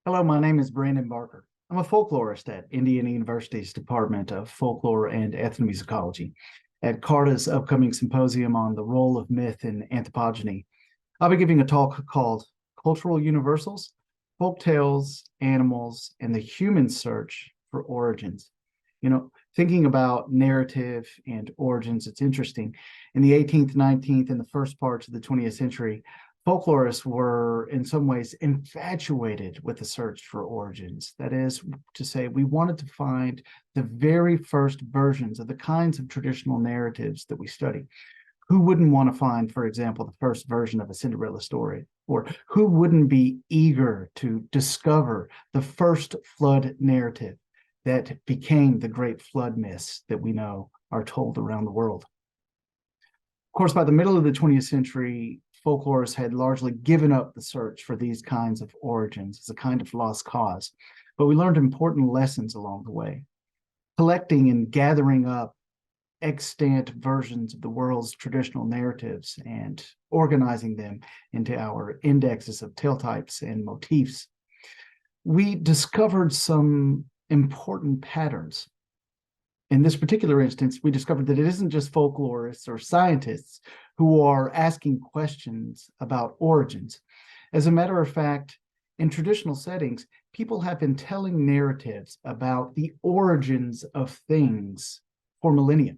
Hello, my name is Brandon Barker. I'm a folklorist at Indiana University's Department of Folklore and Ethnomusicology. At CARTA's upcoming symposium on the role of myth in anthropogeny, I'll be giving a talk called Cultural Universals, Folktales, Animals, and the Human Search for Origins. Thinking about narrative and origins, it's interesting. In the 18th, 19th, and the first parts of the 20th century, folklorists were in some ways infatuated with the search for origins. That is to say, we wanted to find the very first versions of the kinds of traditional narratives that we study. Who wouldn't want to find, for example, the first version of a Cinderella story? Or who wouldn't be eager to discover the first flood narrative that became the great flood myths that we know are told around the world? Of course, by the middle of the 20th century, folklorists had largely given up the search for these kinds of origins as a kind of lost cause, but we learned important lessons along the way. Collecting and gathering up extant versions of the world's traditional narratives and organizing them into our indexes of tale types and motifs, we discovered some important patterns. In this particular instance, we discovered that it isn't just folklorists or scientists who are asking questions about origins. As a matter of fact, in traditional settings, people have been telling narratives about the origins of things for millennia.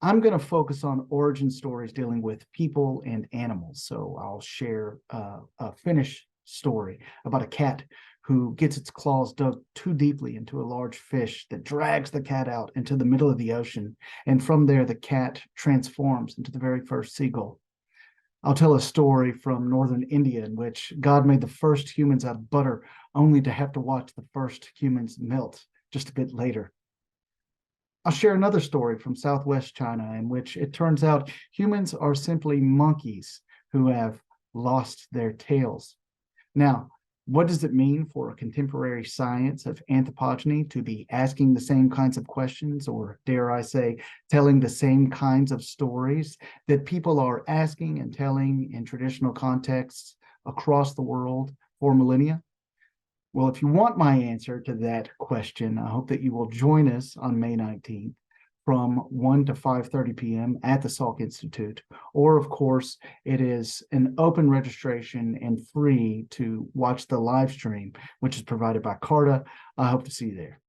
I'm going to focus on origin stories dealing with people and animals. So I'll share a Finnish story about a cat who gets its claws dug too deeply into a large fish that drags the cat out into the middle of the ocean. And from there, the cat transforms into the very first seagull. I'll tell a story from northern India in which God made the first humans out of butter, only to have to watch the first humans melt just a bit later. I'll share another story from southwest China in which it turns out humans are simply monkeys who have lost their tails. Now, what does it mean for a contemporary science of anthropogeny to be asking the same kinds of questions, or dare I say, telling the same kinds of stories that people are asking and telling in traditional contexts across the world for millennia? Well, if you want my answer to that question, I hope that you will join us on May 19th from 1 to 5:30 p.m. at the Salk Institute. Or, of course, it is an open registration and free to watch the live stream, which is provided by CARTA. I hope to see you there.